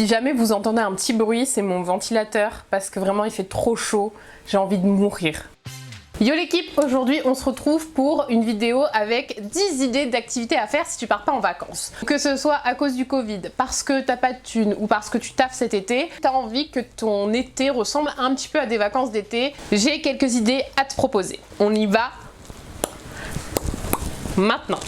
Si jamais vous entendez un petit bruit, c'est mon ventilateur parce que vraiment il fait trop chaud, j'ai envie de mourir. Yo l'équipe, aujourd'hui on se retrouve pour une vidéo avec 10 idées d'activités à faire si tu pars pas en vacances. Que ce soit à cause du Covid, parce que t'as pas de thunes ou parce que tu taffes cet été, t'as envie que ton été ressemble un petit peu à des vacances d'été, j'ai quelques idées à te proposer. On y va maintenant.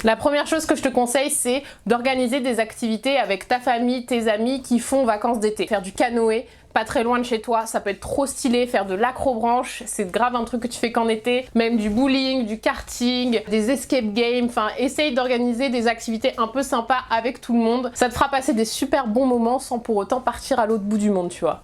La première chose que je te conseille, c'est d'organiser des activités avec ta famille, tes amis qui font vacances d'été. Faire du canoë, pas très loin de chez toi, ça peut être trop stylé. Faire de l'acrobranche, c'est grave un truc que tu fais qu'en été. Même du bowling, du karting, des escape games, enfin essaye d'organiser des activités un peu sympas avec tout le monde. Ça te fera passer des super bons moments sans pour autant partir à l'autre bout du monde, tu vois.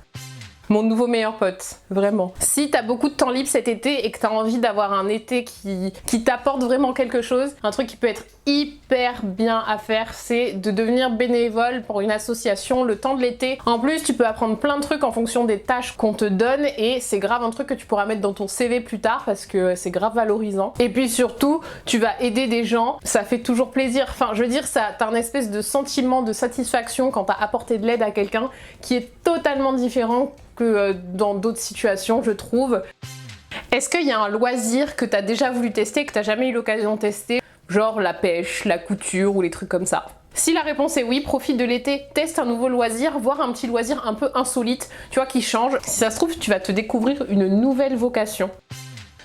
Mon nouveau meilleur pote, vraiment. Si t'as beaucoup de temps libre cet été et que t'as envie d'avoir un été qui t'apporte vraiment quelque chose, un truc qui peut être hyper bien à faire, c'est de devenir bénévole pour une association le temps de l'été. En plus, tu peux apprendre plein de trucs en fonction des tâches qu'on te donne et c'est grave un truc que tu pourras mettre dans ton CV plus tard parce que c'est grave valorisant. Et puis surtout, tu vas aider des gens, ça fait toujours plaisir. Enfin, je veux dire, t'as un espèce de sentiment de satisfaction quand t'as apporté de l'aide à quelqu'un qui est totalement différent que dans d'autres situations, je trouve. Est-ce qu'il y a un loisir que tu as déjà voulu tester et que tu n'as jamais eu l'occasion de tester? Genre la pêche, la couture ou les trucs comme ça. Si la réponse est oui, profite de l'été, teste un nouveau loisir, voire un petit loisir un peu insolite, tu vois, qui change. Si ça se trouve, tu vas te découvrir une nouvelle vocation.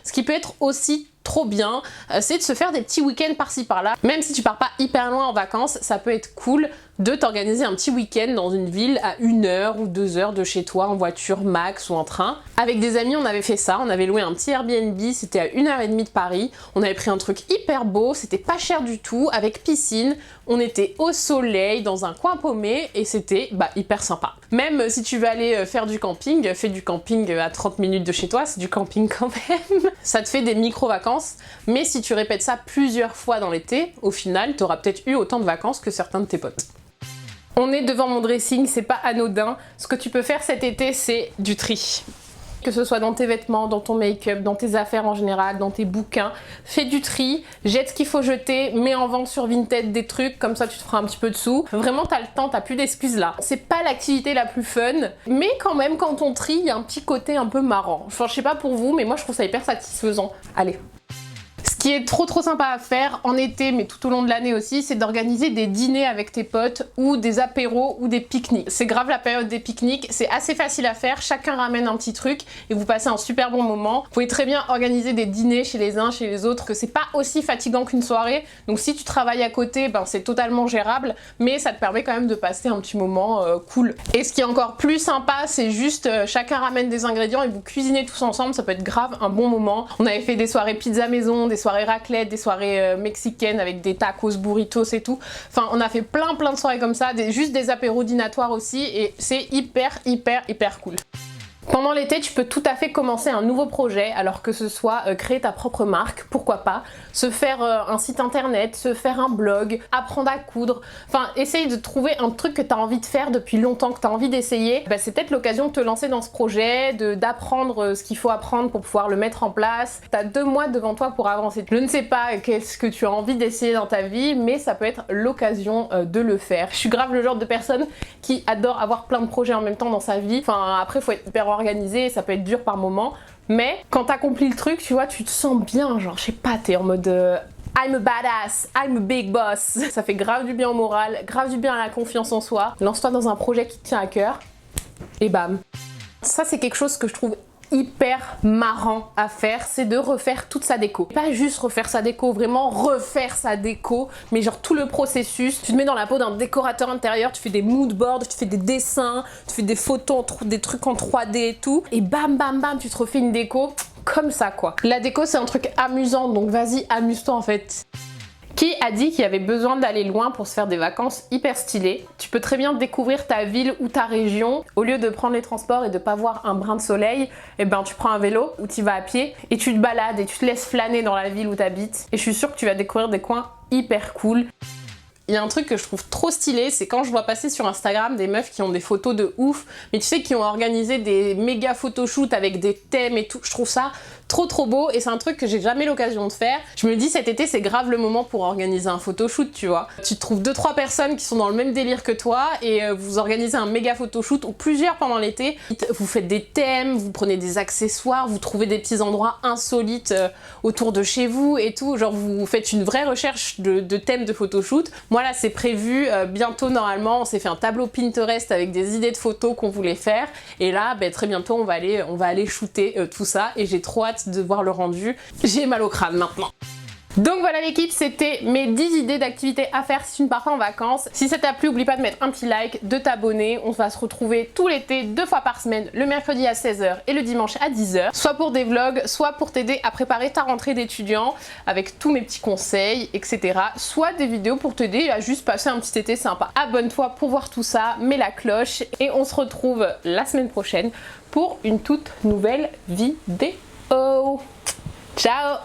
Ce qui peut être aussi trop bien, c'est de se faire des petits week-ends par-ci par-là. Même si tu pars pas hyper loin en vacances, ça peut être cool de t'organiser un petit week-end dans une ville à 1 heure ou 2 heures de chez toi en voiture max ou en train. Avec des amis, on avait fait ça, on avait loué un petit Airbnb, c'était à 1h30 de Paris. On avait pris un truc hyper beau, c'était pas cher du tout, avec piscine. On était au soleil, dans un coin paumé et c'était hyper sympa. Même si tu veux aller faire du camping, fais du camping à 30 minutes de chez toi, c'est du camping quand même. Ça te fait des micro-vacances, mais si tu répètes ça plusieurs fois dans l'été, au final, tu auras peut-être eu autant de vacances que certains de tes potes. On est devant mon dressing, c'est pas anodin. Ce que tu peux faire cet été, c'est du tri. Que ce soit dans tes vêtements, dans ton make-up, dans tes affaires en général, dans tes bouquins, fais du tri, jette ce qu'il faut jeter, mets en vente sur Vinted des trucs, comme ça tu te feras un petit peu de sous. Vraiment t'as le temps, t'as plus d'excuses là. C'est pas l'activité la plus fun, mais quand même quand on trie, il y a un petit côté un peu marrant. Enfin je sais pas pour vous, mais moi je trouve ça hyper satisfaisant. Allez. Ce qui est trop sympa à faire en été, mais tout au long de l'année aussi, c'est d'organiser des dîners avec tes potes ou des apéros ou des pique-niques. C'est grave la période des pique-niques, c'est assez facile à faire, chacun ramène un petit truc et vous passez un super bon moment. Vous pouvez très bien organiser des dîners chez les uns, chez les autres, que c'est pas aussi fatigant qu'une soirée. Donc si tu travailles à côté, c'est totalement gérable, mais ça te permet quand même de passer un petit moment cool. Et ce qui est encore plus sympa, c'est juste chacun ramène des ingrédients et vous cuisinez tous ensemble, ça peut être grave un bon moment. On avait fait des soirées pizza maison, des soirées raclette, des soirées mexicaines avec des tacos, burritos et tout. Enfin, on a fait plein de soirées comme ça, juste des apéros dînatoires aussi et c'est hyper cool. Pendant l'été, tu peux tout à fait commencer un nouveau projet, alors que ce soit créer ta propre marque, pourquoi pas, se faire un site internet, se faire un blog, apprendre à coudre, enfin essaye de trouver un truc que tu as envie de faire depuis longtemps, que tu as envie d'essayer. C'est peut-être l'occasion de te lancer dans ce projet, d'apprendre ce qu'il faut apprendre pour pouvoir le mettre en place. Tu as 2 mois devant toi pour avancer. Je ne sais pas qu'est-ce que tu as envie d'essayer dans ta vie, mais ça peut être l'occasion de le faire. Je suis grave le genre de personne qui adore avoir plein de projets en même temps dans sa vie. Enfin après, faut être hyper organisé, ça peut être dur par moment, mais quand t'accomplis le truc, tu vois, tu te sens bien, genre je sais pas, t'es en mode I'm a badass, I'm a big boss. Ça fait grave du bien au moral, grave du bien à la confiance en soi. Lance-toi dans un projet qui te tient à cœur et bam. Ça c'est quelque chose que je trouve hyper marrant à faire, c'est de refaire toute sa déco. Pas juste refaire sa déco, vraiment refaire sa déco, mais genre tout le processus. Tu te mets dans la peau d'un décorateur intérieur, tu fais des mood boards, tu fais des dessins, tu fais des photos, des trucs en 3D et tout, et bam tu te refais une déco comme ça quoi. La déco c'est un truc amusant, donc vas-y amuse-toi en fait. Qui a dit qu'il y avait besoin d'aller loin pour se faire des vacances hyper stylées? Tu peux très bien découvrir ta ville ou ta région. Au lieu de prendre les transports et de pas voir un brin de soleil, tu prends un vélo ou tu vas à pied et tu te balades et tu te laisses flâner dans la ville où tu habites. Et je suis sûre que tu vas découvrir des coins hyper cool. Il y a un truc que je trouve trop stylé, c'est quand je vois passer sur Instagram des meufs qui ont des photos de ouf, mais tu sais, qui ont organisé des méga photoshoots avec des thèmes et tout. Je trouve ça trop beau et c'est un truc que j'ai jamais l'occasion de faire. Je me dis cet été c'est grave le moment pour organiser un photoshoot, tu vois. Tu te trouves 2-3 personnes qui sont dans le même délire que toi et vous organisez un méga photoshoot ou plusieurs pendant l'été. Vous faites des thèmes, vous prenez des accessoires, vous trouvez des petits endroits insolites autour de chez vous et tout. Genre vous faites une vraie recherche de thèmes de photoshoot. Moi là c'est prévu bientôt normalement. On s'est fait un tableau Pinterest avec des idées de photos qu'on voulait faire et là très bientôt on va aller shooter tout ça et j'ai trop hâte de voir le rendu. J'ai mal au crâne maintenant. Donc voilà l'équipe, c'était mes 10 idées d'activités à faire si tu ne pars pas en vacances. Si ça t'a plu, n'oublie pas de mettre un petit like, de t'abonner. On va se retrouver tout l'été, 2 fois par semaine, le mercredi à 16 h et le dimanche à 10 h. Soit pour des vlogs, soit pour t'aider à préparer ta rentrée d'étudiant avec tous mes petits conseils, etc. Soit des vidéos pour t'aider à juste passer un petit été sympa. Abonne-toi pour voir tout ça, mets la cloche et on se retrouve la semaine prochaine pour une toute nouvelle vidéo. Ciao!